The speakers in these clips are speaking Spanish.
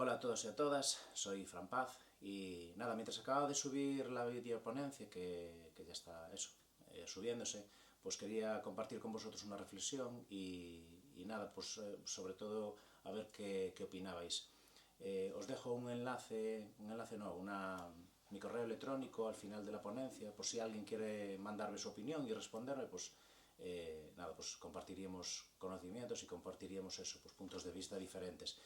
Hola a todos y a todas, soy Fran Paz y nada, mientras acababa de subir la videoponencia, que ya está eso, subiéndose, pues quería compartir con vosotros una reflexión y nada, pues sobre todo a ver qué opinabais. Os dejo un enlace no, mi correo electrónico al final de la ponencia, por si alguien quiere mandarme su opinión y responderme, pues nada, pues compartiríamos conocimientos y compartiríamos eso, pues puntos de vista diferentes.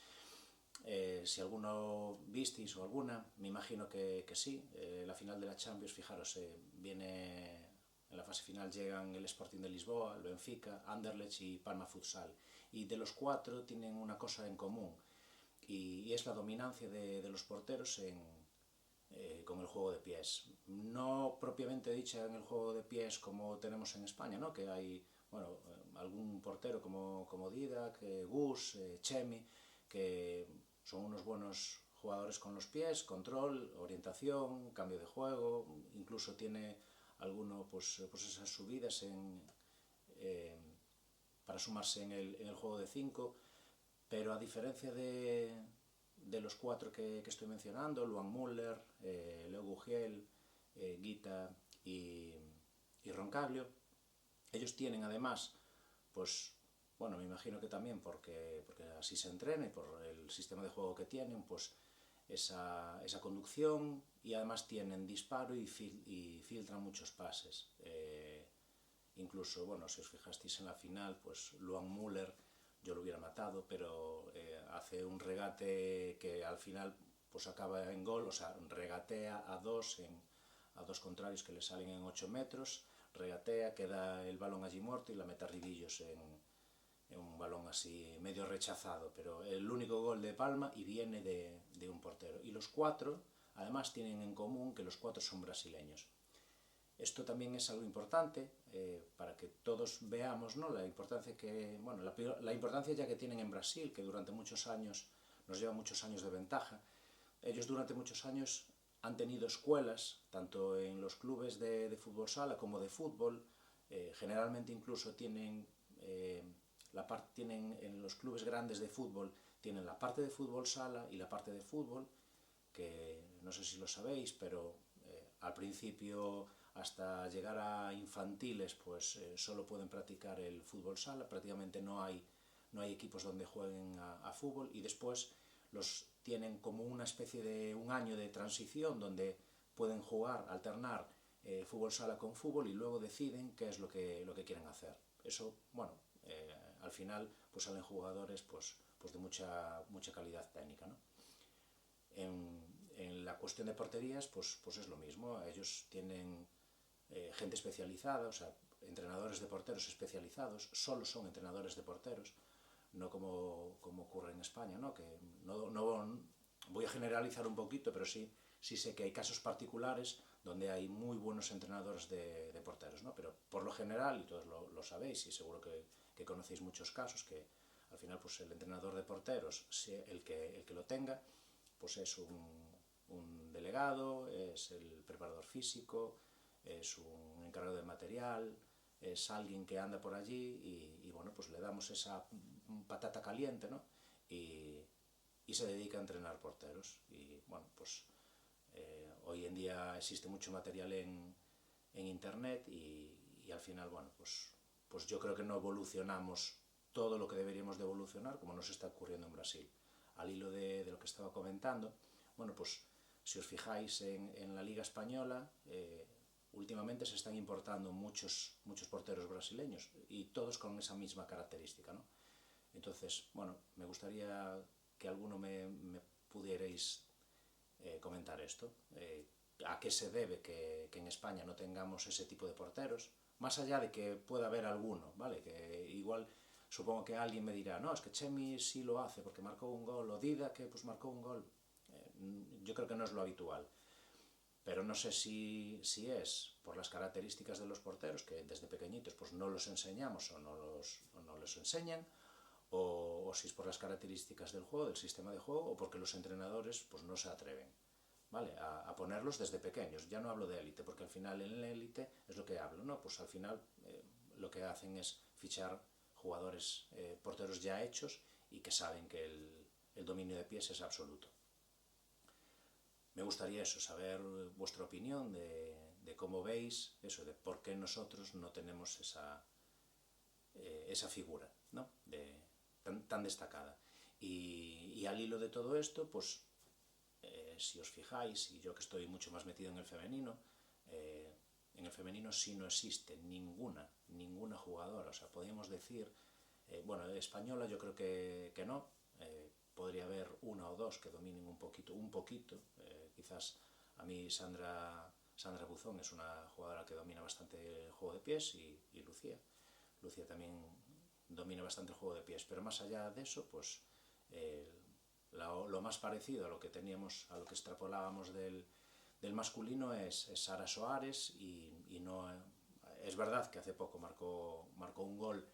Si alguno visteis o alguna, me imagino que sí. La final de la Champions, fijaros, viene en la fase final llegan el Sporting de Lisboa, el Benfica, Anderlecht y Palma Futsal. Y de los cuatro tienen una cosa en común y es la dominancia de los porteros con el juego de pies. No propiamente dicha en el juego de pies como tenemos en España, ¿no? Que hay bueno, algún portero como Didac, Gus, Chemi, que son unos buenos jugadores con los pies, control, orientación, cambio de juego, incluso tiene alguno pues esas subidas eh, para sumarse en el juego de 5, pero a diferencia de los cuatro que estoy mencionando, Luan Müller, Leo Gugiel, Guita y Roncaglio, ellos tienen además, pues bueno, me imagino que también porque así se entrena y por el sistema de juego que tienen, pues esa conducción y además tienen disparo y filtran muchos pases. Incluso, bueno, si os fijasteis en la final, pues Luan Müller yo lo hubiera matado, pero hace un regate que al final pues acaba en gol, o sea, regatea a dos contrarios que le salen en 8 metros, regatea, queda el balón allí muerto y la mete a Ribillos en un balón así medio rechazado, pero el único gol de Palma y viene de un portero. Y los cuatro, además, tienen en común que los cuatro son brasileños. Esto también es algo importante para que todos veamos, ¿no? La importancia bueno, la importancia ya que tienen en Brasil, que durante muchos años nos lleva muchos años de ventaja. Ellos durante muchos años han tenido escuelas, tanto en los clubes de fútbol sala como de fútbol. Generalmente incluso tienen en los clubes grandes de fútbol, tienen la parte de fútbol sala y la parte de fútbol, que no sé si lo sabéis, pero al principio hasta llegar a infantiles pues solo pueden practicar el fútbol sala, prácticamente no hay equipos donde jueguen a fútbol, y después los tienen como una especie de un año de transición donde pueden jugar, alternar fútbol sala con fútbol y luego deciden qué es lo que quieren hacer. Eso, bueno, al final pues salen jugadores pues de mucha calidad técnica, ¿no? En la cuestión de porterías, pues es lo mismo. Ellos tienen gente especializada, o sea, entrenadores de porteros especializados, solo son entrenadores de porteros, no como ocurre en España, ¿no? Que no voy a generalizar un poquito, pero sí sé que hay casos particulares donde hay muy buenos entrenadores de porteros, ¿no? Pero por lo general, y todos lo sabéis, y seguro que conocéis muchos casos, que al final pues el entrenador de porteros, el que lo tenga, pues es un delegado, es el preparador físico, es un encargado de material, es alguien que anda por allí y bueno, pues le damos esa patata caliente, ¿no? Y se dedica a entrenar porteros. Y bueno, pues hoy en día existe mucho material en internet y al final, bueno, pues yo creo que no evolucionamos todo lo que deberíamos de evolucionar como nos está ocurriendo en Brasil. Al hilo de lo que estaba comentando, bueno, pues si os fijáis en la Liga Española, últimamente se están importando muchos porteros brasileños y todos con esa misma característica, ¿no? Entonces, bueno, me gustaría que alguno me pudierais comentar esto. ¿A qué se debe que en España no tengamos ese tipo de porteros? Más allá de que pueda haber alguno, ¿vale? Que igual supongo que alguien me dirá, no, es que Chemi sí lo hace porque marcó un gol, o Dida que pues marcó un gol. Yo creo que no es lo habitual. Pero no sé si es por las características de los porteros, que desde pequeñitos pues no los enseñamos o no los enseñan, o si es por las características del juego, del sistema de juego, o porque los entrenadores pues no se atreven, ¿vale? A ponerlos desde pequeños. Ya no hablo de élite, porque al final en la élite es lo que hablo, ¿no? Pues al final lo que hacen es fichar jugadores, porteros ya hechos y que saben que el dominio de pies es absoluto. Me gustaría eso, saber vuestra opinión de cómo veis eso, de por qué nosotros no tenemos esa figura, ¿no? Tan destacada. Y al hilo de todo esto, pues si os fijáis, y yo que estoy mucho más metido en el femenino sí no existe ninguna jugadora, o sea, podríamos decir, bueno, española yo creo que no, podría haber una o dos que dominen un poquito, quizás a mí Sandra Buzón es una jugadora que domina bastante el juego de pies y Lucía también domina bastante el juego de pies, pero más allá de eso, pues lo más parecido a lo que teníamos, a lo que extrapolábamos del masculino es Sara Soares y no es verdad que hace poco marcó un gol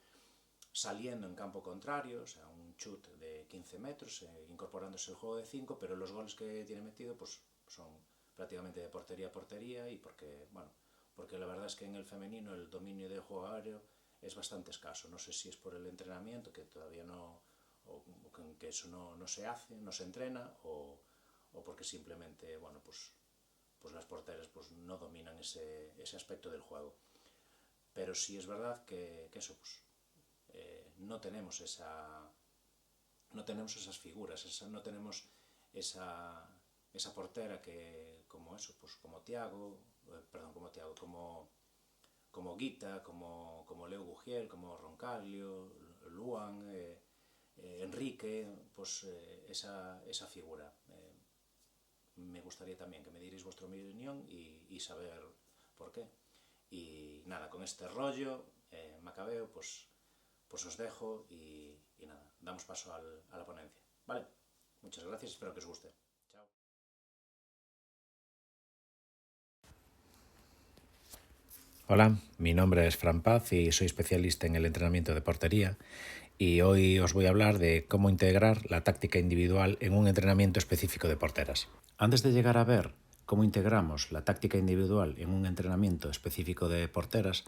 saliendo en campo contrario, o sea, un chut de 15 metros, incorporándose el juego de 5, pero los goles que tiene metido pues son prácticamente de portería a portería y porque la verdad es que en el femenino el dominio de juego aéreo es bastante escaso. No sé si es por el entrenamiento, que todavía no, o que eso no se hace, no se entrena, o porque simplemente, pues las porteras pues no dominan ese aspecto del juego. Pero sí es verdad que eso, pues no tenemos esas figuras, no tenemos esa portera que como eso, pues como Guita, como Leo Bugiel, como Roncaglio, Luan, Enrique, pues esa figura. Me gustaría también que me dierais vuestra opinión y saber por qué. Y nada, con este rollo macabeo, pues os dejo y nada, damos paso a la ponencia. ¿Vale? Muchas gracias, espero que os guste. Chao. Hola, mi nombre es Fran Paz y soy especialista en el entrenamiento de portería y hoy os voy a hablar de cómo integrar la táctica individual en un entrenamiento específico de porteras. Antes de llegar a ver cómo integramos la táctica individual en un entrenamiento específico de porteras,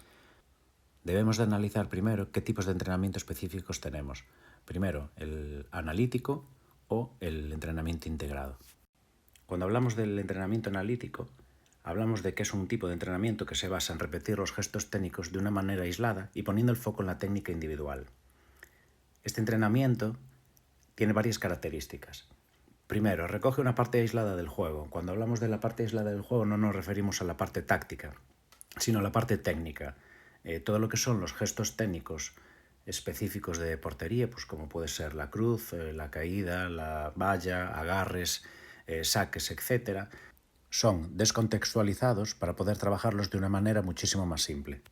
debemos de analizar primero qué tipos de entrenamiento específicos tenemos. Primero, el analítico o el entrenamiento integrado. Cuando hablamos del entrenamiento analítico, hablamos de que es un tipo de entrenamiento que se basa en repetir los gestos técnicos de una manera aislada y poniendo el foco en la técnica individual. Este entrenamiento tiene varias características. Primero, recoge una parte aislada del juego. Cuando hablamos de la parte aislada del juego no nos referimos a la parte táctica, sino a la parte técnica. Todo lo que son los gestos técnicos específicos de portería, pues como puede ser la cruz, la caída, la valla, agarres, saques, etc., son descontextualizados para poder trabajarlos de una manera muchísimo más simple.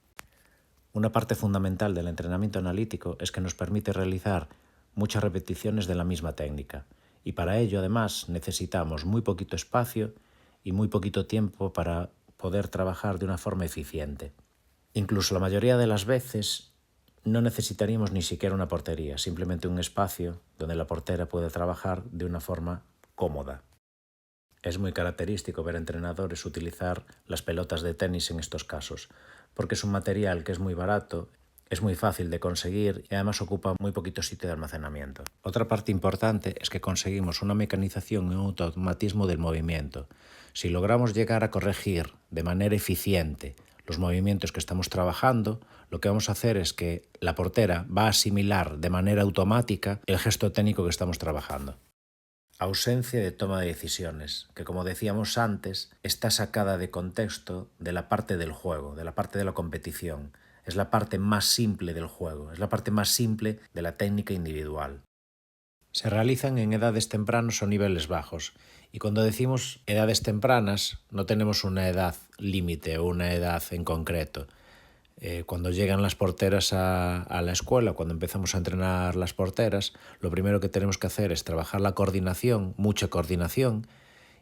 Una parte fundamental del entrenamiento analítico es que nos permite realizar muchas repeticiones de la misma técnica y para ello además necesitamos muy poquito espacio y muy poquito tiempo para poder trabajar de una forma eficiente. Incluso la mayoría de las veces no necesitaríamos ni siquiera una portería, simplemente un espacio donde la portera puede trabajar de una forma cómoda. Es muy característico ver entrenadores utilizar las pelotas de tenis en estos casos, porque es un material que es muy barato, es muy fácil de conseguir y además ocupa muy poquito sitio de almacenamiento. Otra parte importante es que conseguimos una mecanización y un automatismo del movimiento. Si logramos llegar a corregir de manera eficiente los movimientos que estamos trabajando, lo que vamos a hacer es que la portera va a asimilar de manera automática el gesto técnico que estamos trabajando. Ausencia de toma de decisiones, que como decíamos antes, está sacada de contexto de la parte del juego, de la parte de la competición. Es la parte más simple del juego, es la parte más simple de la técnica individual. Se realizan en edades tempranas o niveles bajos, y cuando decimos edades tempranas no tenemos una edad límite o una edad en concreto. Cuando llegan las porteras a la escuela, cuando empezamos a entrenar las porteras, lo primero que tenemos que hacer es trabajar la coordinación, mucha coordinación,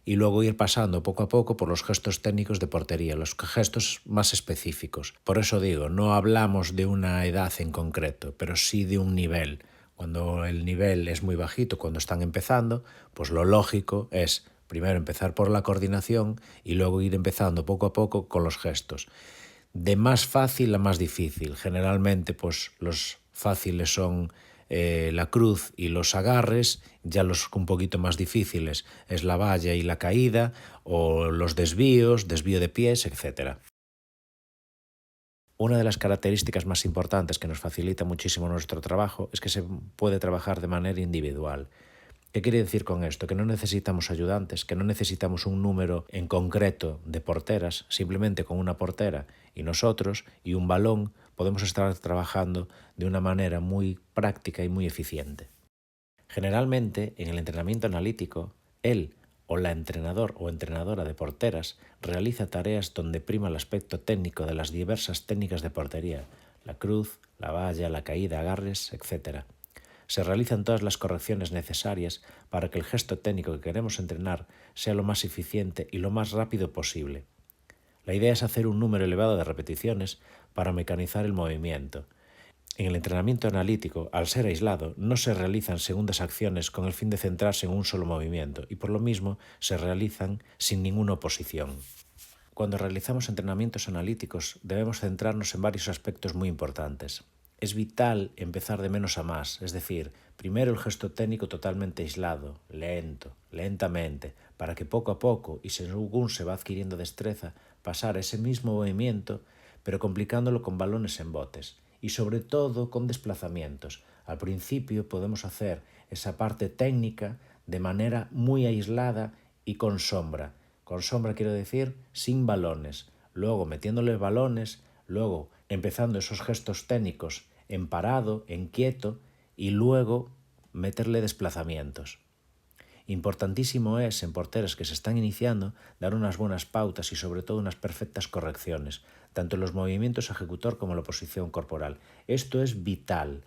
y luego ir pasando poco a poco por los gestos técnicos de portería, los gestos más específicos. Por eso digo, no hablamos de una edad en concreto, pero sí de un nivel. Cuando el nivel es muy bajito, cuando están empezando, pues lo lógico es primero empezar por la coordinación y luego ir empezando poco a poco con los gestos. De más fácil a más difícil. Generalmente, pues los fáciles son la cruz y los agarres, ya los un poquito más difíciles es la valla y la caída, o los desvíos, desvío de pies, etc. Una de las características más importantes que nos facilita muchísimo nuestro trabajo es que se puede trabajar de manera individual. ¿Qué quiere decir con esto? Que no necesitamos ayudantes, que no necesitamos un número en concreto de porteras, simplemente con una portera y nosotros y un balón podemos estar trabajando de una manera muy práctica y muy eficiente. Generalmente, en el entrenamiento analítico, él o la entrenador o entrenadora de porteras realiza tareas donde prima el aspecto técnico de las diversas técnicas de portería, la cruz, la valla, la caída, agarres, etc. Se realizan todas las correcciones necesarias para que el gesto técnico que queremos entrenar sea lo más eficiente y lo más rápido posible. La idea es hacer un número elevado de repeticiones para mecanizar el movimiento. En el entrenamiento analítico, al ser aislado, no se realizan segundas acciones con el fin de centrarse en un solo movimiento y por lo mismo se realizan sin ninguna oposición. Cuando realizamos entrenamientos analíticos debemos centrarnos en varios aspectos muy importantes. Es vital empezar de menos a más, es decir, primero el gesto técnico totalmente aislado, lentamente, para que poco a poco y según se va adquiriendo destreza, pasar ese mismo movimiento, pero complicándolo con balones en botes y sobre todo con desplazamientos. Al principio podemos hacer esa parte técnica de manera muy aislada y con sombra. Con sombra quiero decir sin balones. Luego metiéndole balones, luego empezando esos gestos técnicos en parado, en quieto y luego meterle desplazamientos. Importantísimo es, en porteros que se están iniciando, dar unas buenas pautas y sobre todo unas perfectas correcciones, tanto en los movimientos ejecutor como en la posición corporal. Esto es vital,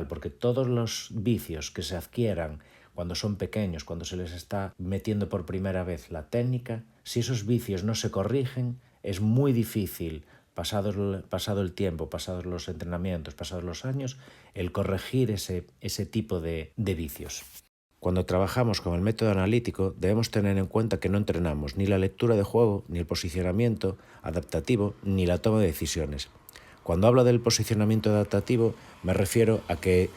porque todos los vicios que se adquieran cuando son pequeños, cuando se les está metiendo por primera vez la técnica, si esos vicios no se corrigen, es muy difícil, pasado el tiempo, pasados los entrenamientos, pasados los años, el corregir ese tipo de vicios. Cuando trabajamos con el método analítico debemos tener en cuenta que no entrenamos ni la lectura de juego, ni el posicionamiento adaptativo, ni la toma de decisiones. Cuando hablo del posicionamiento adaptativo me refiero a que,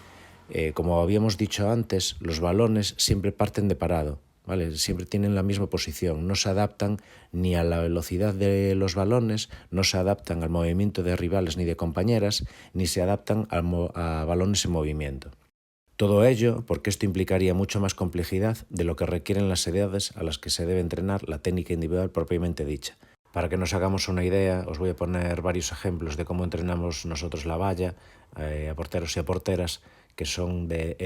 como habíamos dicho antes, los balones siempre parten de parado, ¿vale? Siempre tienen la misma posición, no se adaptan ni a la velocidad de los balones, no se adaptan al movimiento de rivales ni de compañeras, ni se adaptan a balones en movimiento. Todo ello porque esto implicaría mucho más complejidad de lo que requieren las edades a las que se debe entrenar la técnica individual propiamente dicha. Para que nos hagamos una idea, os voy a poner varios ejemplos de cómo entrenamos nosotros la valla a porteros y a porteras que son de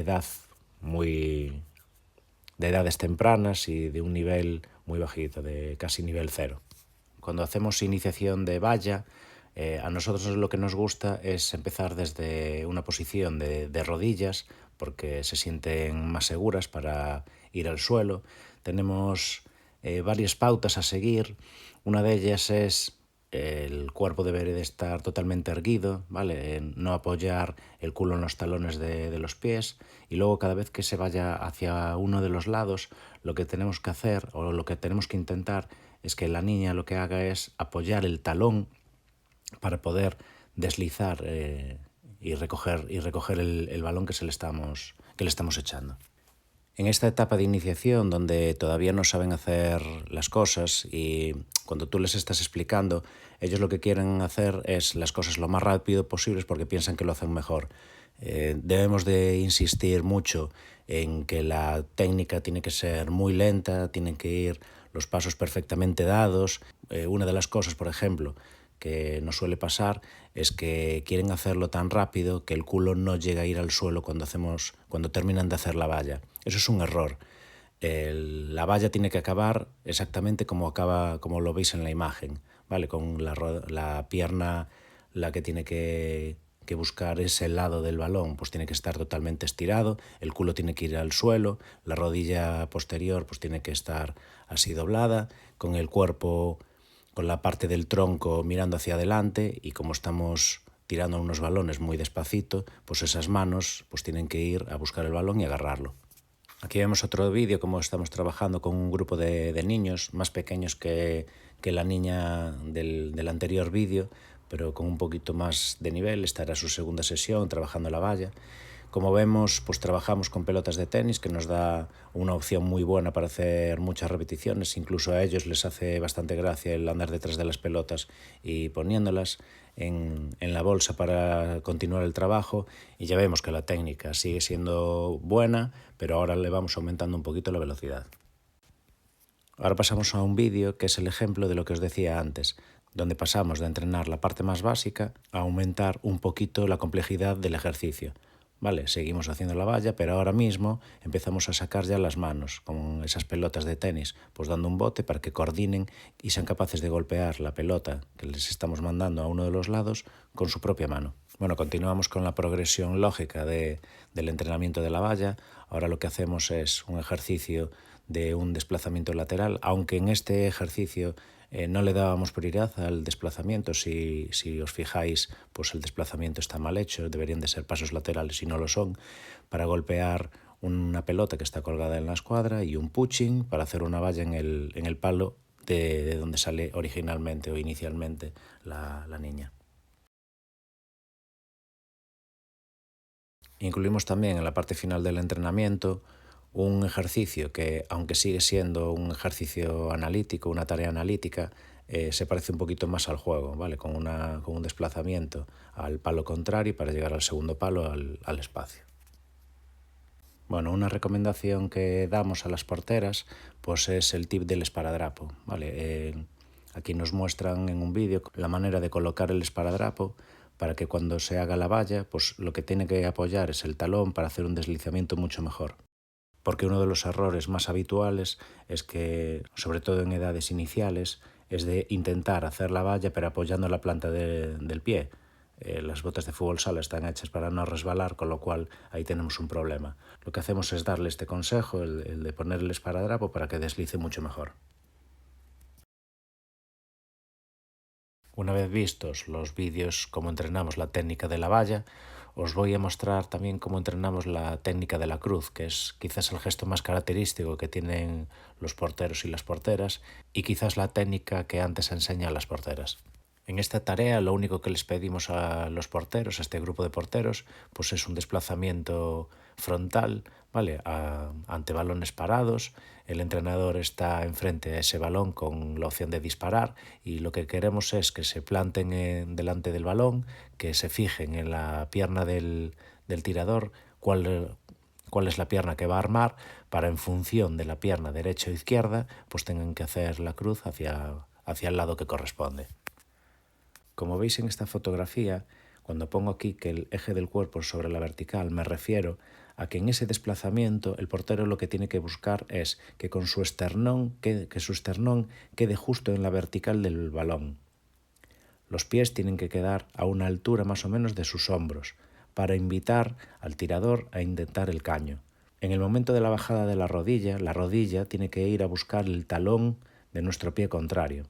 edades tempranas y de un nivel muy bajito, de casi nivel 0. Cuando hacemos iniciación de valla, a nosotros lo que nos gusta es empezar desde una posición de rodillas, porque se sienten más seguras para ir al suelo. Tenemos varias pautas a seguir. Una de ellas es el cuerpo debe de estar totalmente erguido, ¿vale? No apoyar el culo en los talones de los pies, y luego cada vez que se vaya hacia uno de los lados, lo que tenemos que hacer o lo que tenemos que intentar es que la niña lo que haga es apoyar el talón para poder deslizar y recoger el balón que le estamos echando. En esta etapa de iniciación, donde todavía no saben hacer las cosas y cuando tú les estás explicando, ellos lo que quieren hacer es las cosas lo más rápido posible porque piensan que lo hacen mejor. Debemos de insistir mucho en que la técnica tiene que ser muy lenta, tienen que ir los pasos perfectamente dados. Una de las cosas, por ejemplo, que nos suele pasar es que quieren hacerlo tan rápido que el culo no llega a ir al suelo cuando terminan de hacer la valla. Eso es un error. La valla tiene que acabar exactamente como lo veis en la imagen, ¿vale? Con la pierna, la que tiene que buscar ese lado del balón, pues tiene que estar totalmente estirado, el culo tiene que ir al suelo, la rodilla posterior pues tiene que estar así doblada, con el cuerpo, con la parte del tronco mirando hacia adelante, y como estamos tirando unos balones muy despacito, pues esas manos pues tienen que ir a buscar el balón y agarrarlo. Aquí vemos otro vídeo como estamos trabajando con un grupo de niños más pequeños que la niña del anterior vídeo, pero con un poquito más de nivel. Esta era su segunda sesión trabajando la valla. Como vemos, pues trabajamos con pelotas de tenis, que nos da una opción muy buena para hacer muchas repeticiones. Incluso a ellos les hace bastante gracia el andar detrás de las pelotas y poniéndolas en la bolsa para continuar el trabajo. Y ya vemos que la técnica sigue siendo buena, pero ahora le vamos aumentando un poquito la velocidad. Ahora pasamos a un vídeo que es el ejemplo de lo que os decía antes, donde pasamos de entrenar la parte más básica a aumentar un poquito la complejidad del ejercicio. Vale, seguimos haciendo la valla, pero ahora mismo empezamos a sacar ya las manos con esas pelotas de tenis, pues dando un bote para que coordinen y sean capaces de golpear la pelota que les estamos mandando a uno de los lados con su propia mano. Bueno, continuamos con la progresión lógica del entrenamiento de la valla. Ahora lo que hacemos es un ejercicio de un desplazamiento lateral, aunque en este ejercicio no le dábamos prioridad al desplazamiento. Si os fijáis, pues el desplazamiento está mal hecho, deberían de ser pasos laterales y no lo son, para golpear una pelota que está colgada en la escuadra y un pushing para hacer una valla en el palo de donde sale originalmente o inicialmente la niña. Incluimos también en la parte final del entrenamiento un ejercicio que, aunque sigue siendo un ejercicio analítico, una tarea analítica, se parece un poquito más al juego, ¿vale? Con un desplazamiento al palo contrario para llegar al segundo palo, al espacio. Bueno, una recomendación que damos a las porteras pues es el tip del esparadrapo, ¿vale? Aquí nos muestran en un vídeo la manera de colocar el esparadrapo para que cuando se haga la valla, pues lo que tiene que apoyar es el talón para hacer un deslizamiento mucho mejor. Porque uno de los errores más habituales es que, sobre todo en edades iniciales, es de intentar hacer la valla pero apoyando la planta del pie. Las botas de fútbol sala están hechas para no resbalar, con lo cual ahí tenemos un problema. Lo que hacemos es darle este consejo, el de poner el esparadrapo para que deslice mucho mejor. Una vez vistos los vídeos cómo entrenamos la técnica de la valla, os voy a mostrar también cómo entrenamos la técnica de la cruz, que es quizás el gesto más característico que tienen los porteros y las porteras y quizás la técnica que antes enseña a las porteras. En esta tarea lo único que les pedimos a los porteros, a este grupo de porteros, pues es un desplazamiento frontal, ¿vale? Ante balones parados. El entrenador está enfrente a ese balón con la opción de disparar y lo que queremos es que se planten delante del balón, que se fijen en la pierna del tirador, cuál es la pierna que va a armar, para en función de la pierna derecha o izquierda, pues tengan que hacer la cruz hacia el lado que corresponde. Como veis en esta fotografía, cuando pongo aquí que el eje del cuerpo es sobre la vertical, me refiero a que en ese desplazamiento el portero lo que tiene que buscar es que con su esternón, que su esternón quede justo en la vertical del balón. Los pies tienen que quedar a una altura más o menos de sus hombros, para invitar al tirador a intentar el caño. En el momento de la bajada de la rodilla tiene que ir a buscar el talón de nuestro pie contrario.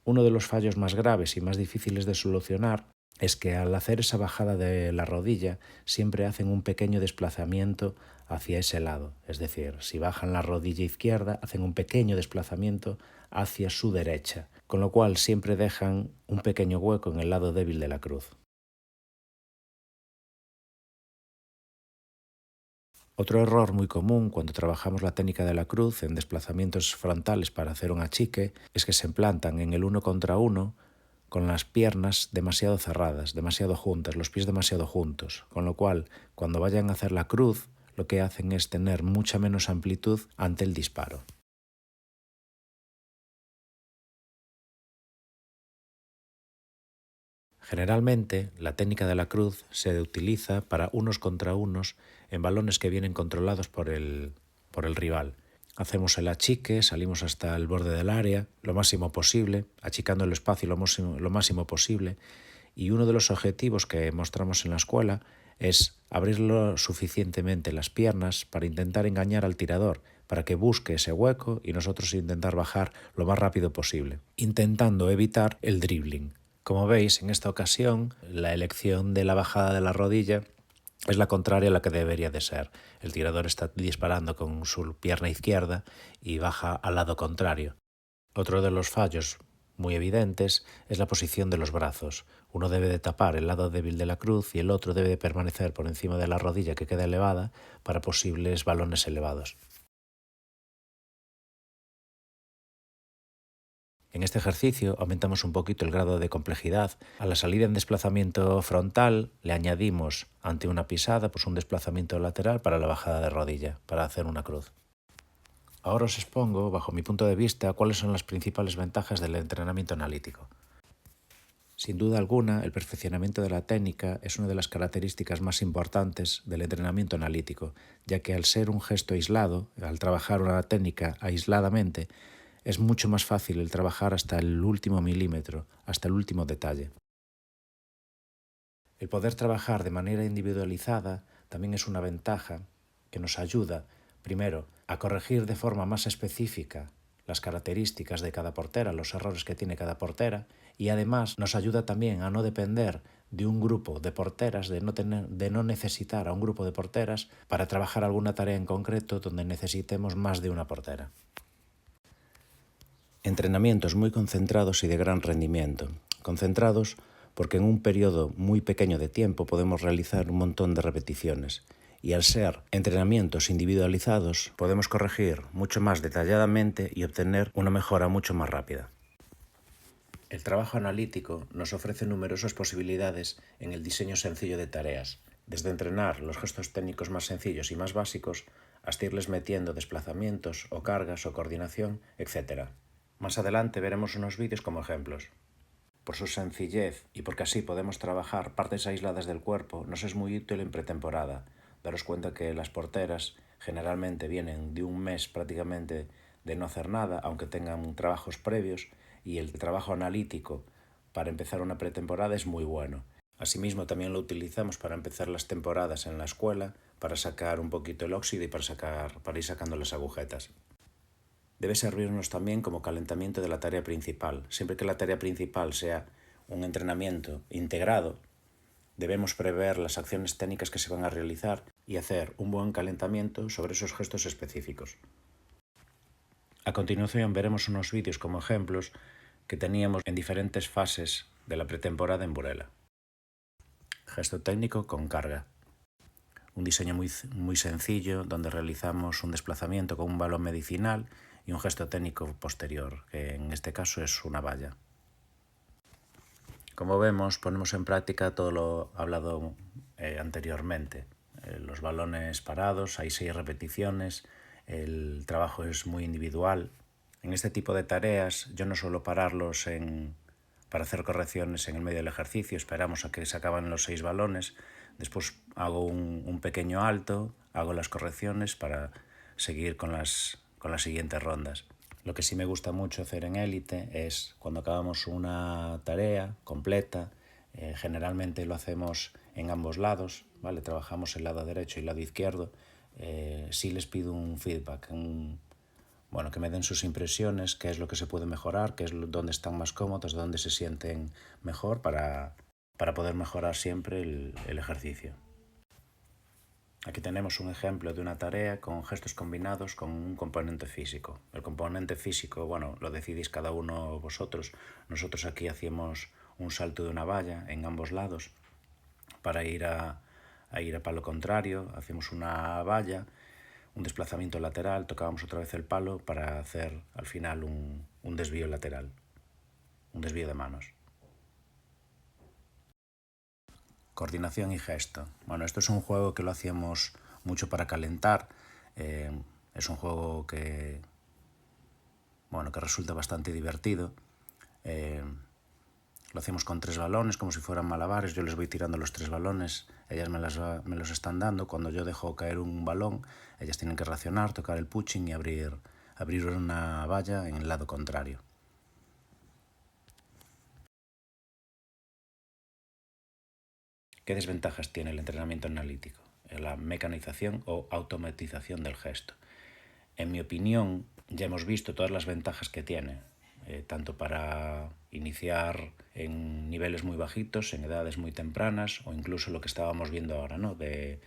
Uno de los fallos más graves y más difíciles de solucionar es que al hacer esa bajada de la rodilla siempre hacen un pequeño desplazamiento hacia ese lado. Es decir, si bajan la rodilla izquierda, hacen un pequeño desplazamiento hacia su derecha, con lo cual siempre dejan un pequeño hueco en el lado débil de la cruz. Otro error muy común cuando trabajamos la técnica de la cruz en desplazamientos frontales para hacer un achique es que se implantan en el 1 contra 1 con las piernas demasiado cerradas, demasiado juntas, los pies demasiado juntos, con lo cual cuando vayan a hacer la cruz lo que hacen es tener mucha menos amplitud ante el disparo. Generalmente, la técnica de la cruz se utiliza para unos contra unos en balones que vienen controlados por el rival. Hacemos el achique, salimos hasta el borde del área, lo máximo posible, achicando el espacio lo máximo posible, y uno de los objetivos que mostramos en la escuela es abrir lo suficientemente las piernas para intentar engañar al tirador, para que busque ese hueco y nosotros intentar bajar lo más rápido posible, intentando evitar el dribbling. Como veis, en esta ocasión, la elección de la bajada de la rodilla es la contraria a la que debería de ser. El tirador está disparando con su pierna izquierda y baja al lado contrario. Otro de los fallos muy evidentes es la posición de los brazos. Uno debe de tapar el lado débil de la cruz y el otro debe de permanecer por encima de la rodilla que queda elevada para posibles balones elevados. En este ejercicio aumentamos un poquito el grado de complejidad. A la salida en desplazamiento frontal le añadimos ante una pisada un desplazamiento lateral para la bajada de rodilla, para hacer una cruz. Ahora os expongo, bajo mi punto de vista, cuáles son las principales ventajas del entrenamiento analítico. Sin duda alguna, el perfeccionamiento de la técnica es una de las características más importantes del entrenamiento analítico, ya que al ser un gesto aislado, al trabajar una técnica aisladamente, es mucho más fácil el trabajar hasta el último milímetro, hasta el último detalle. El poder trabajar de manera individualizada también es una ventaja que nos ayuda, primero, a corregir de forma más específica las características de cada portera, los errores que tiene cada portera, y además nos ayuda también a no depender de un grupo de porteras, de no necesitar a un grupo de porteras para trabajar alguna tarea en concreto donde necesitemos más de una portera. Entrenamientos muy concentrados y de gran rendimiento. Concentrados porque en un periodo muy pequeño de tiempo podemos realizar un montón de repeticiones. Y al ser entrenamientos individualizados, podemos corregir mucho más detalladamente y obtener una mejora mucho más rápida. El trabajo analítico nos ofrece numerosas posibilidades en el diseño sencillo de tareas, desde entrenar los gestos técnicos más sencillos y más básicos hasta irles metiendo desplazamientos o cargas o coordinación, etc. Más adelante veremos unos vídeos como ejemplos. Por su sencillez y porque así podemos trabajar partes aisladas del cuerpo, nos es muy útil en pretemporada. Daros cuenta que las porteras generalmente vienen de un mes prácticamente de no hacer nada, aunque tengan trabajos previos, y el trabajo analítico para empezar una pretemporada es muy bueno. Asimismo, también lo utilizamos para empezar las temporadas en la escuela, para sacar un poquito el óxido y para ir sacando las agujetas. Debe servirnos también como calentamiento de la tarea principal. Siempre que la tarea principal sea un entrenamiento integrado, debemos prever las acciones técnicas que se van a realizar y hacer un buen calentamiento sobre esos gestos específicos. A continuación veremos unos vídeos como ejemplos que teníamos en diferentes fases de la pretemporada en Burela. Gesto técnico con carga. Un diseño muy sencillo donde realizamos un desplazamiento con un balón medicinal y un gesto técnico posterior, que en este caso es una valla. Como vemos, ponemos en práctica todo lo hablado anteriormente. Los balones parados, hay 6 repeticiones, el trabajo es muy individual. En este tipo de tareas yo no suelo pararlos para hacer correcciones en el medio del ejercicio, esperamos a que se acaben los 6 balones, después hago un pequeño alto, hago las correcciones para seguir con las siguientes rondas. Lo que sí me gusta mucho hacer en élite es cuando acabamos una tarea completa, generalmente lo hacemos en ambos lados, ¿vale? Trabajamos el lado derecho y el lado izquierdo. Sí les pido un feedback, que me den sus impresiones, qué es lo que se puede mejorar, dónde están más cómodos, dónde se sienten mejor para poder mejorar siempre el ejercicio. Aquí tenemos un ejemplo de una tarea con gestos combinados con un componente físico. El componente físico, lo decidís cada uno vosotros. Nosotros aquí hacíamos un salto de una valla en ambos lados para ir a palo contrario. Hacemos una valla, un desplazamiento lateral, tocábamos otra vez el palo para hacer al final un desvío lateral, un desvío de manos. Coordinación y gesto. Esto es un juego que lo hacíamos mucho para calentar. Es un juego que resulta bastante divertido. Lo hacemos con 3 balones, como si fueran malabares. Yo les voy tirando los 3 balones, ellas me los están dando. Cuando yo dejo caer un balón, ellas tienen que reaccionar, tocar el punching y abrir una valla en el lado contrario. ¿Qué desventajas tiene el entrenamiento analítico? La mecanización o automatización del gesto. En mi opinión, ya hemos visto todas las ventajas que tiene, tanto para iniciar en niveles muy bajitos, en edades muy tempranas, o incluso lo que estábamos viendo ahora, ¿no? de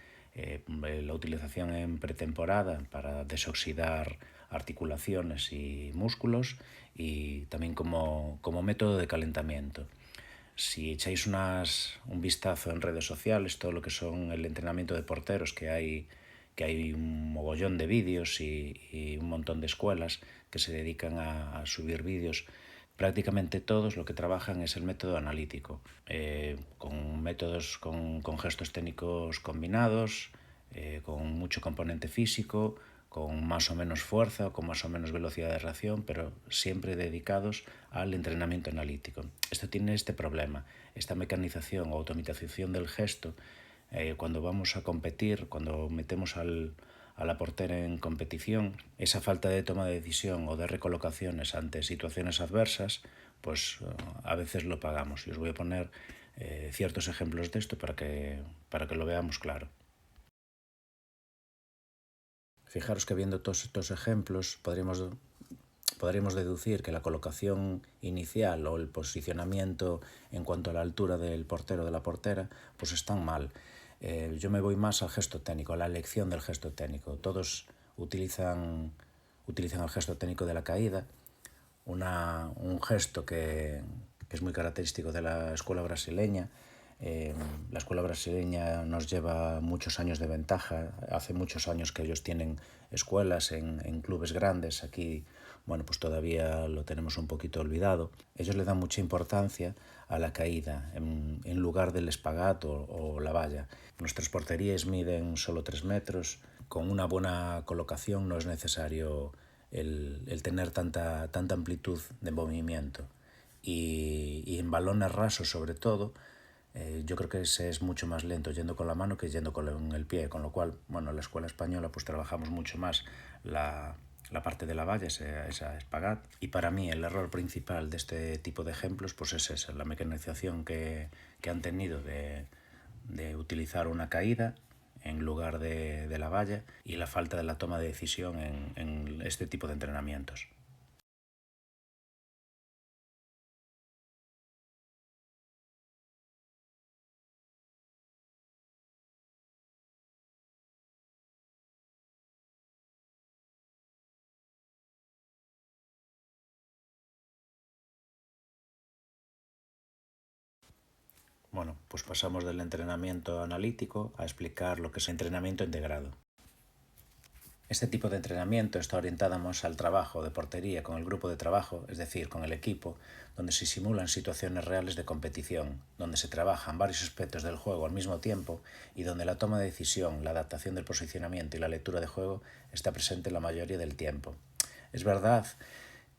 la utilización en pretemporada para desoxidar articulaciones y músculos, y también como método de calentamiento. Si echáis un vistazo en redes sociales, todo lo que son el entrenamiento de porteros, que hay un mogollón de vídeos y un montón de escuelas que se dedican a subir vídeos, prácticamente todos lo que trabajan es el método analítico, con métodos con gestos técnicos combinados, con mucho componente físico, con más o menos fuerza o con más o menos velocidad de reacción, pero siempre dedicados al entrenamiento analítico. Esto tiene este problema, esta mecanización o automatización del gesto. Cuando vamos a competir, cuando metemos a la portera en competición, esa falta de toma de decisión o de recolocaciones ante situaciones adversas, pues a veces lo pagamos. Y os voy a poner ciertos ejemplos de esto para que lo veamos claro. Fijaros que viendo todos estos ejemplos podríamos deducir que la colocación inicial o el posicionamiento en cuanto a la altura del portero o de la portera pues están mal. Yo me voy más al gesto técnico, a la elección del gesto técnico. Todos utilizan el gesto técnico de la caída, un gesto que es muy característico de la escuela brasileña. La escuela brasileña nos lleva muchos años de ventaja. Hace muchos años que ellos tienen escuelas en clubes grandes. Aquí, bueno, pues todavía lo tenemos un poquito olvidado. Ellos le dan mucha importancia a la caída en lugar del espagat o la valla. Nuestras porterías miden solo 3 metros. Con una buena colocación no es necesario el tener tanta amplitud de movimiento. Y en balones rasos, sobre todo, yo creo que se es mucho más lento yendo con la mano que yendo con el pie, con lo cual, bueno, en la escuela española pues trabajamos mucho más la parte de la valla, esa espagat. Y para mí el error principal de este tipo de ejemplos pues es esa, la mecanización que han tenido de utilizar una caída en lugar de la valla y la falta de la toma de decisión en este tipo de entrenamientos. Bueno, pues pasamos del entrenamiento analítico a explicar lo que es entrenamiento integrado. Este tipo de entrenamiento está orientado más al trabajo de portería con el grupo de trabajo, es decir, con el equipo, donde se simulan situaciones reales de competición, donde se trabajan varios aspectos del juego al mismo tiempo y donde la toma de decisión, la adaptación del posicionamiento y la lectura de juego está presente la mayoría del tiempo. Es verdad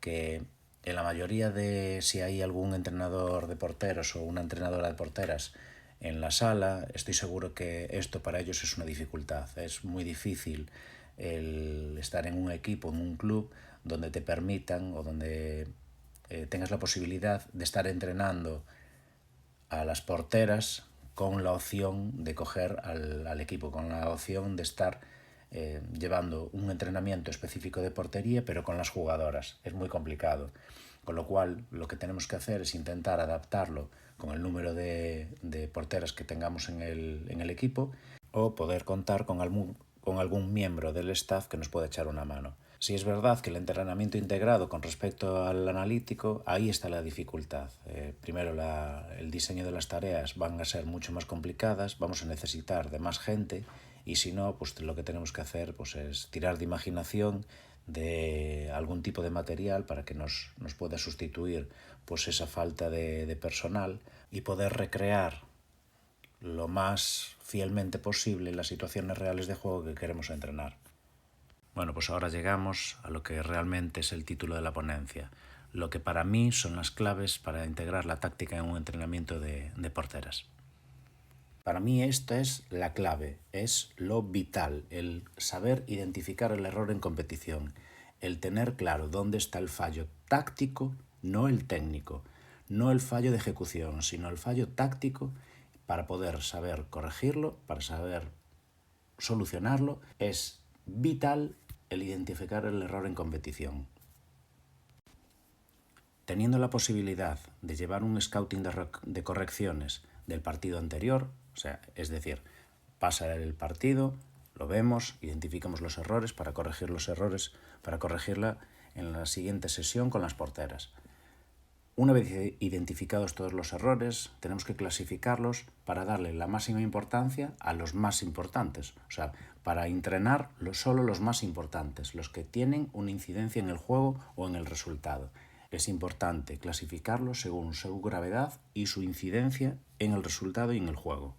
que en la mayoría de, si hay algún entrenador de porteros o una entrenadora de porteras en la sala, estoy seguro que esto para ellos es una dificultad. Es muy difícil el estar en un equipo, en un club, donde te permitan o donde tengas la posibilidad de estar entrenando a las porteras con la opción de coger al equipo, con la opción de estar llevando un entrenamiento específico de portería, pero con las jugadoras. Es muy complicado. Con lo cual, lo que tenemos que hacer es intentar adaptarlo con el número de porteras que tengamos en el equipo o poder contar con algún miembro del staff que nos pueda echar una mano. Si es verdad que el entrenamiento integrado con respecto al analítico, ahí está la dificultad. Primero, el diseño de las tareas van a ser mucho más complicadas, vamos a necesitar de más gente y si no, pues lo que tenemos que hacer pues, es tirar de imaginación, de algún tipo de material para que nos pueda sustituir pues, esa falta de personal y poder recrear lo más fielmente posible las situaciones reales de juego que queremos entrenar. Bueno, pues ahora llegamos a lo que realmente es el título de la ponencia, lo que para mí son las claves para integrar la táctica en un entrenamiento de porteras. Para mí esto es la clave, es lo vital, el saber identificar el error en competición, el tener claro dónde está el fallo táctico, no el técnico, no el fallo de ejecución, sino el fallo táctico para poder saber corregirlo, para saber solucionarlo. Es vital el identificar el error en competición. Teniendo la posibilidad de llevar un scouting de correcciones del partido anterior, o sea, es decir, pasa el partido, lo vemos, identificamos los errores para corregir los errores, para corregirla en la siguiente sesión con las porteras. Una vez identificados todos los errores, tenemos que clasificarlos para darle la máxima importancia a los más importantes. O sea, para entrenar solo los más importantes, los que tienen una incidencia en el juego o en el resultado. Es importante clasificarlos según su gravedad y su incidencia en el resultado y en el juego.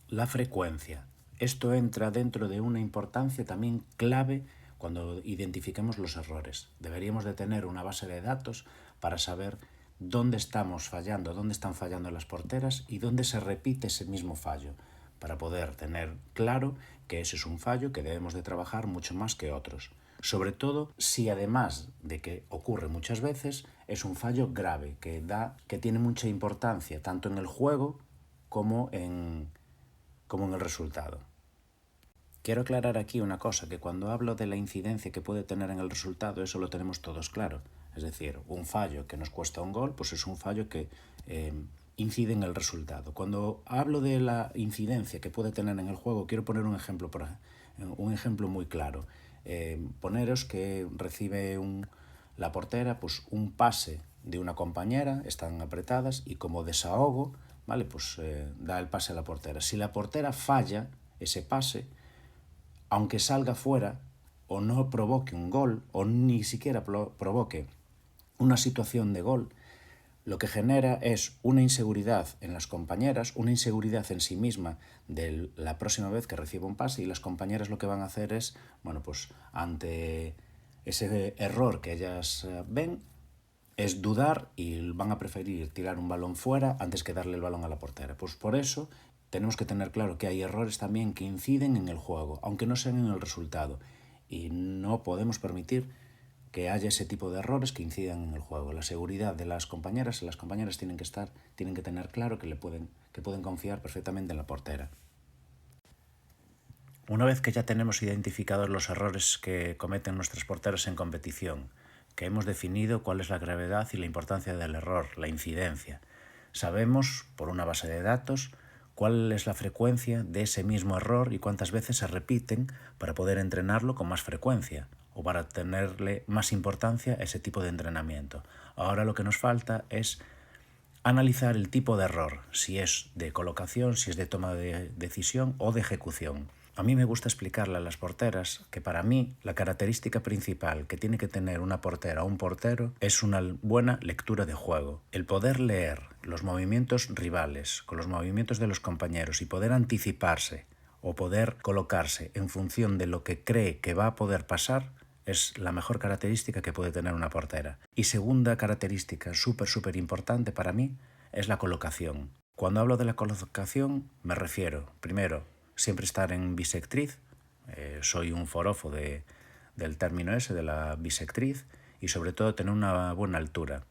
La frecuencia. Esto entra dentro de una importancia también clave cuando identifiquemos los errores. Deberíamos de tener una base de datos para saber dónde estamos fallando, dónde están fallando las porteras y dónde se repite ese mismo fallo, para poder tener claro que ese es un fallo que debemos de trabajar mucho más que otros. Sobre todo si además de que ocurre muchas veces, es un fallo grave, que tiene mucha importancia tanto en el juego como en el resultado. Quiero aclarar aquí una cosa, que cuando hablo de la incidencia que puede tener en el resultado, eso lo tenemos todos claro. Es decir, un fallo que nos cuesta un gol, pues es un fallo que incide en el resultado. Cuando hablo de la incidencia que puede tener en el juego, quiero poner un ejemplo muy claro. Poneros que recibe la portera pues un pase de una compañera, están apretadas y como desahogo, ¿vale? Pues da el pase a la portera. Si la portera falla ese pase, aunque salga fuera o no provoque un gol o ni siquiera provoque una situación de gol, lo que genera es una inseguridad en las compañeras, una inseguridad en sí misma de la próxima vez que reciba un pase, y las compañeras lo que van a hacer es, bueno, pues ante ese error que ellas ven, es dudar y van a preferir tirar un balón fuera antes que darle el balón a la portera. Pues por eso tenemos que tener claro que hay errores también que inciden en el juego, aunque no sean en el resultado, y no podemos permitir que haya ese tipo de errores que incidan en el juego. La seguridad de las compañeras tienen que tener claro que pueden confiar perfectamente en la portera. Una vez que ya tenemos identificados los errores que cometen nuestras porteras en competición, que hemos definido cuál es la gravedad y la importancia del error, la incidencia, sabemos, por una base de datos, cuál es la frecuencia de ese mismo error y cuántas veces se repiten para poder entrenarlo con más frecuencia o para tenerle más importancia a ese tipo de entrenamiento. Ahora lo que nos falta es analizar el tipo de error, si es de colocación, si es de toma de decisión o de ejecución. A mí me gusta explicarle a las porteras que para mí la característica principal que tiene que tener una portera o un portero es una buena lectura de juego. El poder leer los movimientos rivales con los movimientos de los compañeros y poder anticiparse o poder colocarse en función de lo que cree que va a poder pasar es la mejor característica que puede tener una portera. Y segunda característica súper importante para mí es la colocación. Cuando hablo de la colocación me refiero, primero, siempre estar en bisectriz. Soy un forofo del término ese, de la bisectriz, y sobre todo tener una buena altura.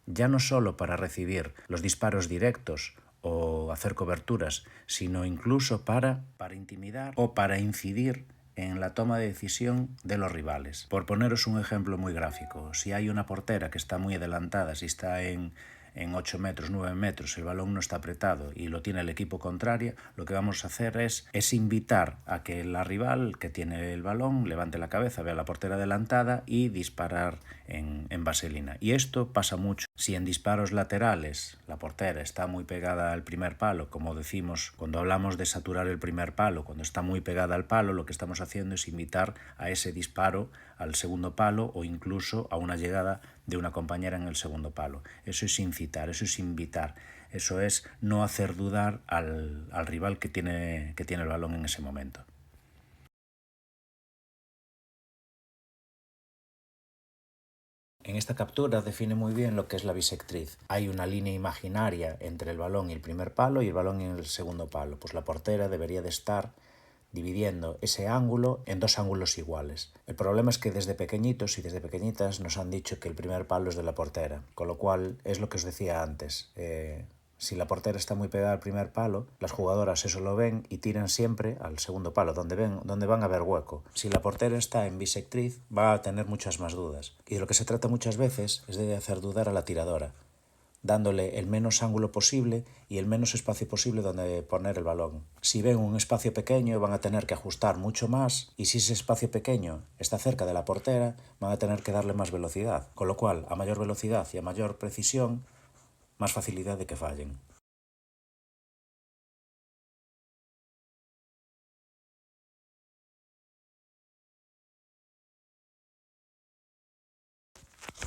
Ya no solo para recibir los disparos directos o hacer coberturas, sino incluso para intimidar o para incidir en la toma de decisión de los rivales. Por poneros un ejemplo muy gráfico, si hay una portera que está muy adelantada, si está en 8 metros, 9 metros, el balón no está apretado y lo tiene el equipo contrario, lo que vamos a hacer es invitar a que la rival que tiene el balón levante la cabeza, vea a la portera adelantada y disparar en vaselina. Y esto pasa mucho. Si en disparos laterales la portera está muy pegada al primer palo, como decimos cuando hablamos de saturar el primer palo, cuando está muy pegada al palo, lo que estamos haciendo es invitar a ese disparo al segundo palo o incluso a una llegada de una compañera en el segundo palo. Eso es incitar, eso es invitar, eso es no hacer dudar al rival que tiene el balón en ese momento. En esta captura define muy bien lo que es la bisectriz. Hay una línea imaginaria entre el balón y el primer palo y el balón y el segundo palo. Pues la portera debería de estar dividiendo ese ángulo en dos ángulos iguales. El problema es que desde pequeñitos y desde pequeñitas nos han dicho que el primer palo es de la portera, con lo cual es lo que os decía antes. Si la portera está muy pegada al primer palo, las jugadoras eso lo ven y tiran siempre al segundo palo, donde van a ver hueco. Si la portera está en bisectriz, va a tener muchas más dudas. Y de lo que se trata muchas veces es de hacer dudar a la tiradora. dándole el menos ángulo posible y el menos espacio posible donde poner el balón. Si ven un espacio pequeño van a tener que ajustar mucho más, y si ese espacio pequeño está cerca de la portera van a tener que darle más velocidad, con lo cual a mayor velocidad y a mayor precisión, más facilidad de que fallen.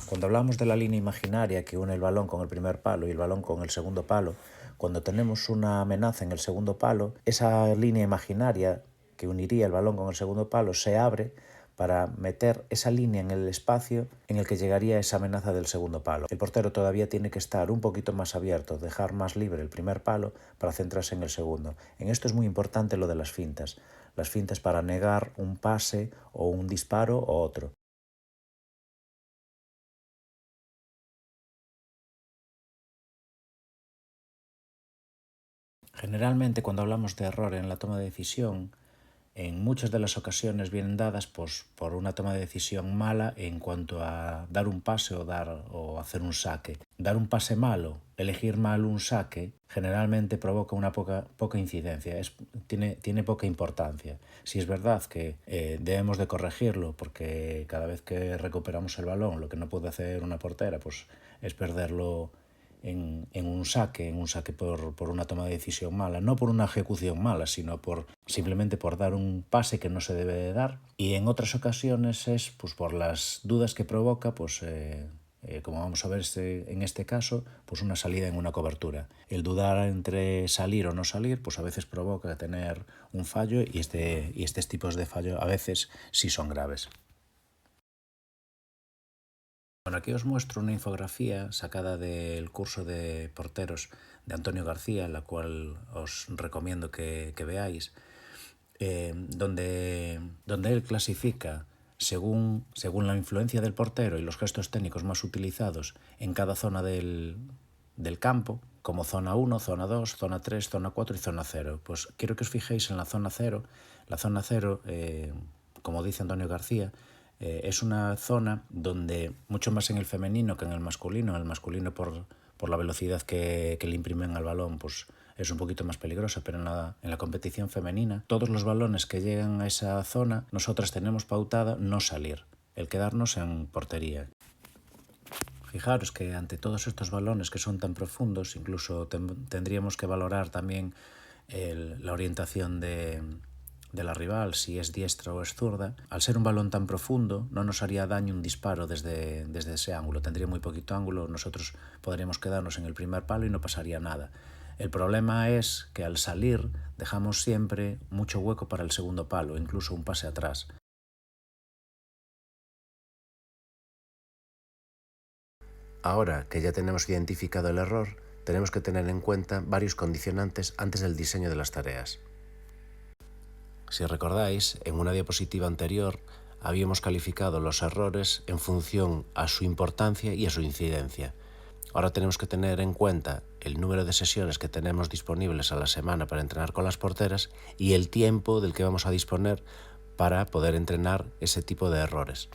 Cuando hablamos de la línea imaginaria que une el balón con el primer palo y el balón con el segundo palo, cuando tenemos una amenaza en el segundo palo, esa línea imaginaria que uniría el balón con el segundo palo se abre para meter esa línea en el espacio en el que llegaría esa amenaza del segundo palo. El portero todavía tiene que estar un poquito más abierto, dejar más libre el primer palo para centrarse en el segundo. En esto es muy importante lo de las fintas para negar un pase o un disparo o otro. Generalmente, cuando hablamos de error en la toma de decisión, en muchas de las ocasiones vienen dadas por una toma de decisión mala en cuanto a dar un pase o hacer un saque. Dar un pase malo, elegir mal un saque, generalmente provoca una poca incidencia, tiene poca importancia. Si es verdad que debemos de corregirlo, porque cada vez que recuperamos el balón, lo que no puede hacer una portera pues, es perderlo en un saque por una toma de decisión mala, no por una ejecución mala, sino simplemente por dar un pase que no se debe de dar. Y en otras ocasiones es pues, por las dudas que provoca, como vamos a ver en este caso, pues una salida en una cobertura. El dudar entre salir o no salir, pues a veces provoca tener un fallo, y estos tipos de fallo a veces sí son graves. Bueno, aquí os muestro una infografía sacada del curso de porteros de Antonio García, la cual os recomiendo que veáis, donde él clasifica según la influencia del portero y los gestos técnicos más utilizados en cada zona del campo, como zona 1, zona 2, zona 3, zona 4 y zona 0. Pues quiero que os fijéis en la zona 0. La zona 0, como dice Antonio García, es una zona donde, mucho más en el femenino que en el masculino por la velocidad que le imprimen al balón, pues es un poquito más peligrosa, pero en la competición femenina, todos los balones que llegan a esa zona, nosotras tenemos pautada no salir, el quedarnos en portería. Fijaros que ante todos estos balones que son tan profundos, incluso tendríamos que valorar también la orientación de la rival, si es diestra o es zurda. Al ser un balón tan profundo, no nos haría daño un disparo desde ese ángulo. Tendría muy poquito ángulo, nosotros podríamos quedarnos en el primer palo y no pasaría nada. El problema es que al salir dejamos siempre mucho hueco para el segundo palo, incluso un pase atrás. Ahora que ya tenemos identificado el error, tenemos que tener en cuenta varios condicionantes antes del diseño de las tareas. Si recordáis, en una diapositiva anterior habíamos calificado los errores en función a su importancia y a su incidencia. Ahora tenemos que tener en cuenta el número de sesiones que tenemos disponibles a la semana para entrenar con las porteras y el tiempo del que vamos a disponer para poder entrenar ese tipo de errores.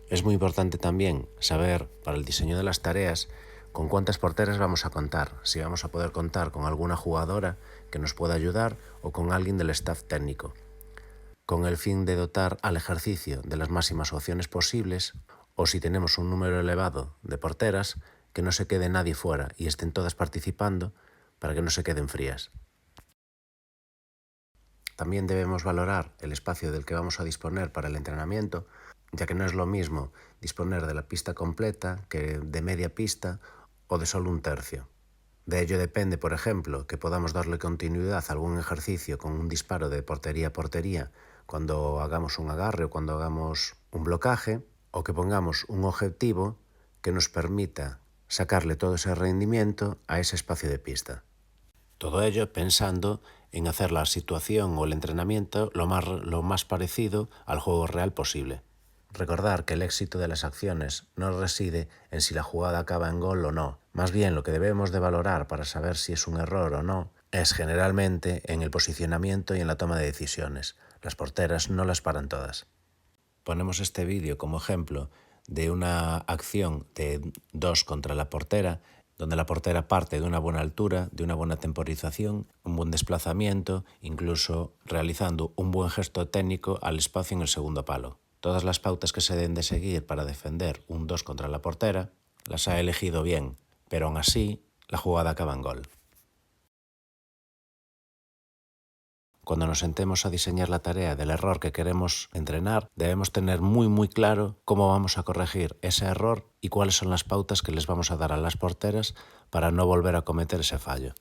Es muy importante también saber, para el diseño de las tareas, con cuántas porteras vamos a contar, si vamos a poder contar con alguna jugadora que nos pueda ayudar o con alguien del staff técnico, con el fin de dotar al ejercicio de las máximas opciones posibles, o si tenemos un número elevado de porteras, que no se quede nadie fuera y estén todas participando para que no se queden frías. También debemos valorar el espacio del que vamos a disponer para el entrenamiento, ya que no es lo mismo disponer de la pista completa que de media pista o de solo un tercio. De ello depende, por ejemplo, que podamos darle continuidad a algún ejercicio con un disparo de portería a portería cuando hagamos un agarre o cuando hagamos un blocaje, o que pongamos un objetivo que nos permita sacarle todo ese rendimiento a ese espacio de pista. Todo ello pensando en hacer la situación o el entrenamiento lo más parecido al juego real posible. Recordar que el éxito de las acciones no reside en si la jugada acaba en gol o no. Más bien, lo que debemos de valorar para saber si es un error o no es generalmente en el posicionamiento y en la toma de decisiones. Las porteras no las paran todas. Ponemos este vídeo como ejemplo de una acción de 2 contra la portera, donde la portera parte de una buena altura, de una buena temporización, un buen desplazamiento, incluso realizando un buen gesto técnico al espacio en el segundo palo. Todas las pautas que se deben de seguir para defender un 2 contra la portera las ha elegido bien, pero aún así la jugada acaba en gol. Cuando nos sentemos a diseñar la tarea del error que queremos entrenar, debemos tener muy claro cómo vamos a corregir ese error y cuáles son las pautas que les vamos a dar a las porteras para no volver a cometer ese fallo.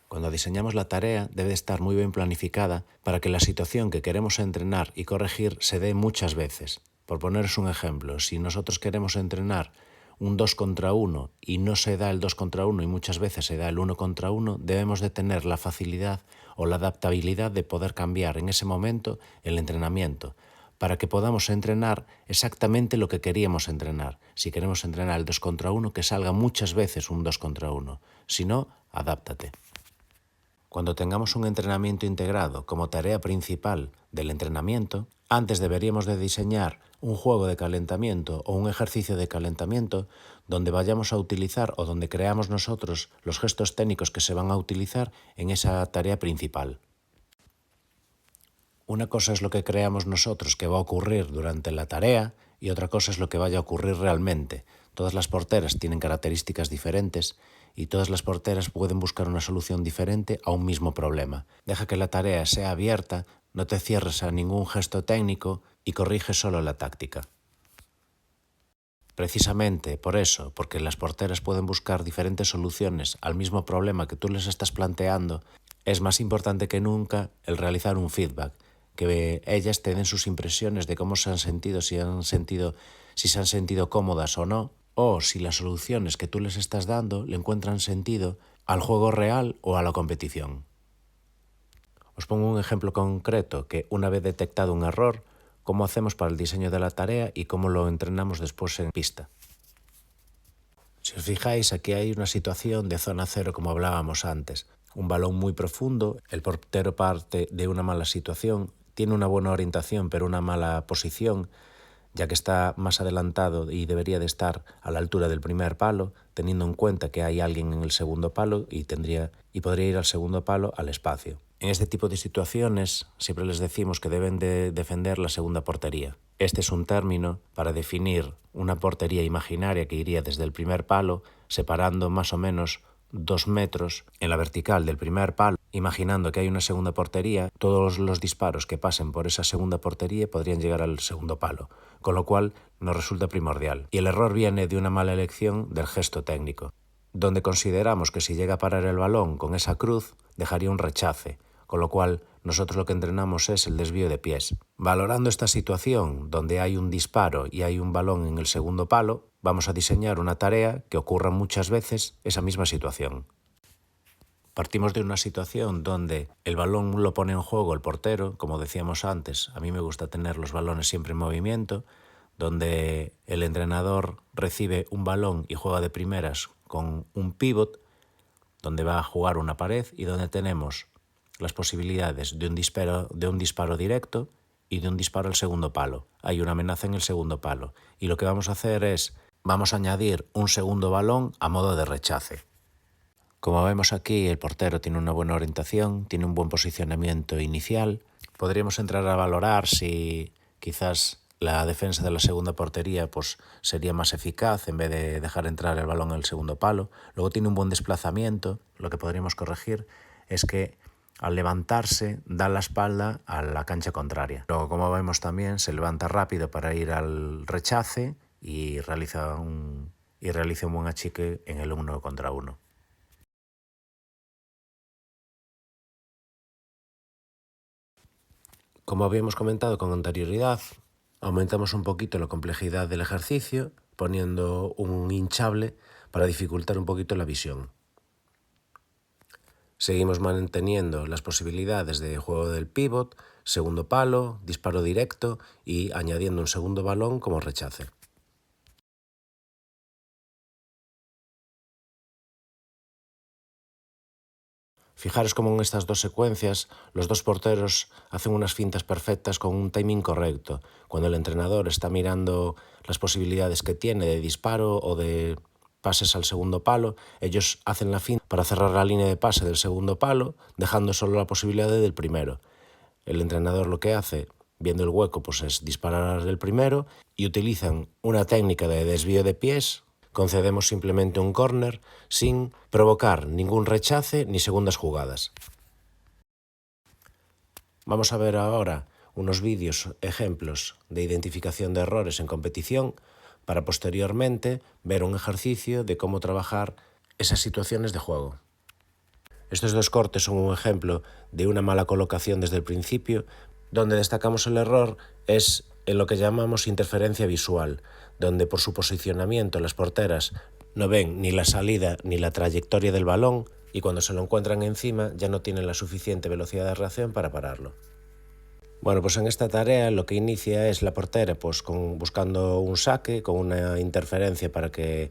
Cuando diseñamos la tarea debe estar muy bien planificada para que la situación que queremos entrenar y corregir se dé muchas veces. Por poneros un ejemplo, si nosotros queremos entrenar un 2 contra 1 y no se da el 2 contra 1 y muchas veces se da el 1 contra 1, debemos de tener la facilidad o la adaptabilidad de poder cambiar en ese momento el entrenamiento para que podamos entrenar exactamente lo que queríamos entrenar. Si queremos entrenar el 2 contra 1, que salga muchas veces un 2 contra 1. Si no, adáptate. Cuando tengamos un entrenamiento integrado como tarea principal del entrenamiento, antes deberíamos de diseñar un juego de calentamiento o un ejercicio de calentamiento donde vayamos a utilizar o donde creamos nosotros los gestos técnicos que se van a utilizar en esa tarea principal. Una cosa es lo que creamos nosotros que va a ocurrir durante la tarea y otra cosa es lo que vaya a ocurrir realmente. Todas las porteras tienen características diferentes y todas las porteras pueden buscar una solución diferente a un mismo problema. Deja que la tarea sea abierta, no te cierres a ningún gesto técnico y corrige solo la táctica. Precisamente por eso, porque las porteras pueden buscar diferentes soluciones al mismo problema que tú les estás planteando, es más importante que nunca el realizar un feedback, que ellas te den sus impresiones de cómo se han sentido, si se han sentido cómodas o no, o si las soluciones que tú les estás dando le encuentran sentido al juego real o a la competición. Os pongo un ejemplo concreto que una vez detectado un error, cómo hacemos para el diseño de la tarea y cómo lo entrenamos después en pista. Si os fijáis, aquí hay una situación de zona cero como hablábamos antes. Un balón muy profundo, el portero parte de una mala situación, tiene una buena orientación pero una mala posición, ya que está más adelantado y debería de estar a la altura del primer palo, teniendo en cuenta que hay alguien en el segundo palo y podría ir al segundo palo al espacio. En este tipo de situaciones siempre les decimos que deben de defender la segunda portería. Este es un término para definir una portería imaginaria que iría desde el primer palo, separando más o menos 2 metros en la vertical del primer palo. Imaginando que hay una segunda portería, todos los disparos que pasen por esa segunda portería podrían llegar al segundo palo, con lo cual nos resulta primordial. Y el error viene de una mala elección del gesto técnico, donde consideramos que si llega a parar el balón con esa cruz, dejaría un rechace, con lo cual nosotros lo que entrenamos es el desvío de pies. Valorando esta situación, donde hay un disparo y hay un balón en el segundo palo, vamos a diseñar una tarea que ocurra muchas veces esa misma situación. Partimos de una situación donde el balón lo pone en juego el portero, como decíamos antes, a mí me gusta tener los balones siempre en movimiento, donde el entrenador recibe un balón y juega de primeras con un pívot, donde va a jugar una pared y donde tenemos las posibilidades de un disparo directo y de un disparo al segundo palo. Hay una amenaza en el segundo palo y lo que vamos a hacer es, vamos a añadir un segundo balón a modo de rechace. Como vemos aquí, el portero tiene una buena orientación, tiene un buen posicionamiento inicial. Podríamos entrar a valorar si quizás la defensa de la segunda portería sería más eficaz en vez de dejar entrar el balón en el segundo palo. Luego tiene un buen desplazamiento. Lo que podríamos corregir es que al levantarse da la espalda a la cancha contraria. Luego, como vemos también, se levanta rápido para ir al rechace y realiza un buen achique en el 1 contra 1. Como habíamos comentado con anterioridad, aumentamos un poquito la complejidad del ejercicio poniendo un hinchable para dificultar un poquito la visión. Seguimos manteniendo las posibilidades de juego del pívot, segundo palo, disparo directo y añadiendo un segundo balón como rechace. Fijaros cómo en estas dos secuencias los dos porteros hacen unas fintas perfectas con un timing correcto. Cuando el entrenador está mirando las posibilidades que tiene de disparo o de pases al segundo palo, ellos hacen la finta para cerrar la línea de pase del segundo palo, dejando solo la posibilidad del primero. El entrenador lo que hace, viendo el hueco, pues es disparar el primero y utilizan una técnica de desvío de pies. Concedemos simplemente un córner sin provocar ningún rechace ni segundas jugadas. Vamos a ver ahora unos vídeos ejemplos de identificación de errores en competición para posteriormente ver un ejercicio de cómo trabajar esas situaciones de juego. Estos dos cortes son un ejemplo de una mala colocación desde el principio. Donde destacamos el error es en lo que llamamos interferencia visual, donde por su posicionamiento las porteras no ven ni la salida ni la trayectoria del balón y cuando se lo encuentran encima ya no tienen la suficiente velocidad de reacción para pararlo. Bueno, pues en esta tarea lo que inicia es la portera pues buscando un saque, con una interferencia para que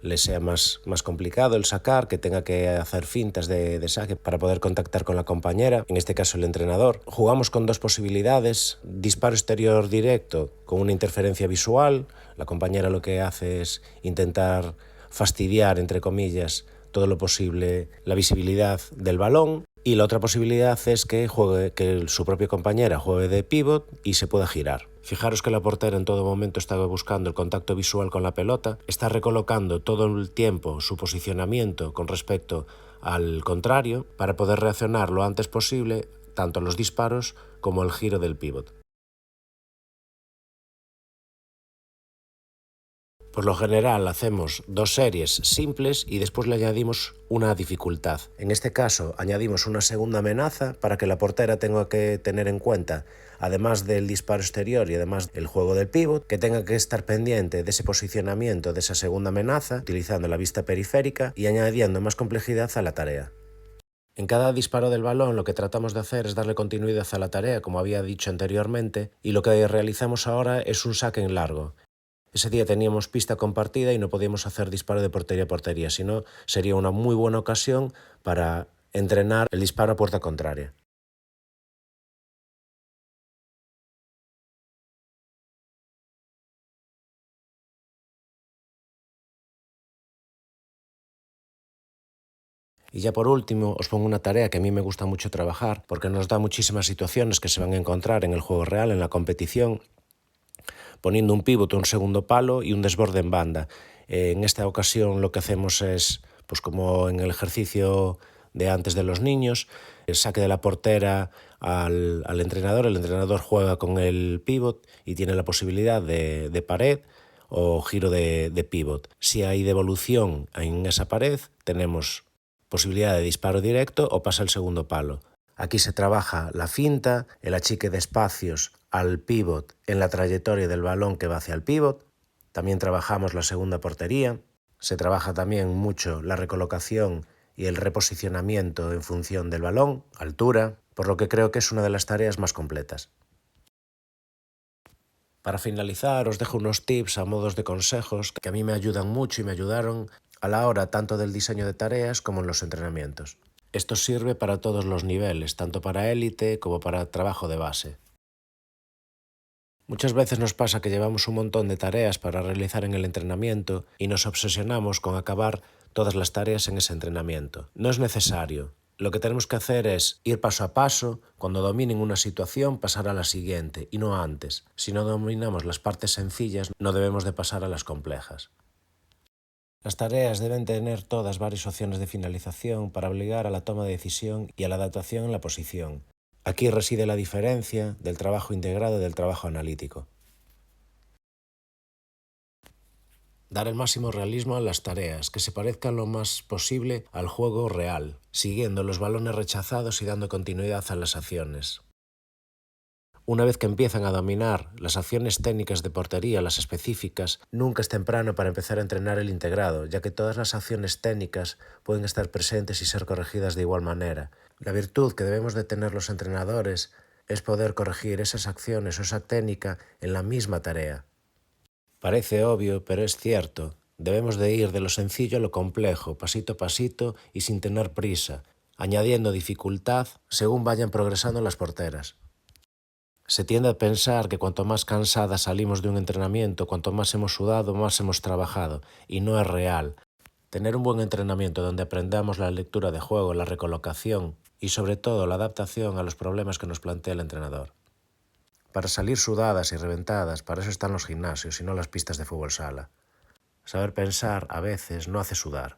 le sea más complicado el sacar, que tenga que hacer fintas de saque para poder contactar con la compañera, en este caso el entrenador. Jugamos con dos posibilidades: disparo exterior directo con una interferencia visual. La compañera lo que hace es intentar fastidiar, entre comillas, todo lo posible la visibilidad del balón. Y la otra posibilidad es que su propia compañera juegue de pívot y se pueda girar. Fijaros que la portera en todo momento está buscando el contacto visual con la pelota, está recolocando todo el tiempo su posicionamiento con respecto al contrario para poder reaccionar lo antes posible tanto los disparos como el giro del pívot. Por lo general hacemos dos series simples y después le añadimos una dificultad. En este caso añadimos una segunda amenaza para que la portera tenga que tener en cuenta, además del disparo exterior y además del juego del pívot, que tenga que estar pendiente de ese posicionamiento de esa segunda amenaza, utilizando la vista periférica y añadiendo más complejidad a la tarea. En cada disparo del balón lo que tratamos de hacer es darle continuidad a la tarea, como había dicho anteriormente, y lo que realizamos ahora es un saque en largo. Ese día teníamos pista compartida y no podíamos hacer disparo de portería a portería, sino sería una muy buena ocasión para entrenar el disparo a puerta contraria. Y ya por último os pongo una tarea que a mí me gusta mucho trabajar porque nos da muchísimas situaciones que se van a encontrar en el juego real, en la competición, poniendo un pívot, un segundo palo y un desborde en banda. En esta ocasión lo que hacemos es, pues como en el ejercicio de antes de los niños, el saque de la portera al entrenador. El entrenador juega con el pívot y tiene la posibilidad de pared o giro de pívot. Si hay devolución en esa pared, tenemos posibilidad de disparo directo o pasa el segundo palo. Aquí se trabaja la finta, el achique de espacios al pívot en la trayectoria del balón que va hacia el pívot. También trabajamos la segunda portería. Se trabaja también mucho la recolocación y el reposicionamiento en función del balón, altura, por lo que creo que es una de las tareas más completas. Para finalizar, os dejo unos tips a modos de consejos que a mí me ayudan mucho y me ayudaron a la hora tanto del diseño de tareas como en los entrenamientos. Esto sirve para todos los niveles, tanto para élite como para trabajo de base. Muchas veces nos pasa que llevamos un montón de tareas para realizar en el entrenamiento y nos obsesionamos con acabar todas las tareas en ese entrenamiento. No es necesario. Lo que tenemos que hacer es ir paso a paso, cuando dominen una situación pasar a la siguiente y no antes. Si no dominamos las partes sencillas, no debemos de pasar a las complejas. Las tareas deben tener todas varias opciones de finalización para obligar a la toma de decisión y a la adaptación en la posición. Aquí reside la diferencia del trabajo integrado y del trabajo analítico. Dar el máximo realismo a las tareas, que se parezcan lo más posible al juego real, siguiendo los balones rechazados y dando continuidad a las acciones. Una vez que empiezan a dominar las acciones técnicas de portería, las específicas, nunca es temprano para empezar a entrenar el integrado, ya que todas las acciones técnicas pueden estar presentes y ser corregidas de igual manera. La virtud que debemos de tener los entrenadores es poder corregir esas acciones o esa técnica en la misma tarea. Parece obvio, pero es cierto. Debemos de ir de lo sencillo a lo complejo, pasito a pasito y sin tener prisa. añadiendo dificultad según vayan progresando las porteras. Se tiende a pensar que cuanto más cansadas salimos de un entrenamiento, cuanto más hemos sudado, más hemos trabajado, y no es real. Tener un buen entrenamiento donde aprendamos la lectura de juego, la recolocación y sobre todo la adaptación a los problemas que nos plantea el entrenador. Para salir sudadas y reventadas, para eso están los gimnasios y no las pistas de fútbol sala. Saber pensar a veces no hace sudar.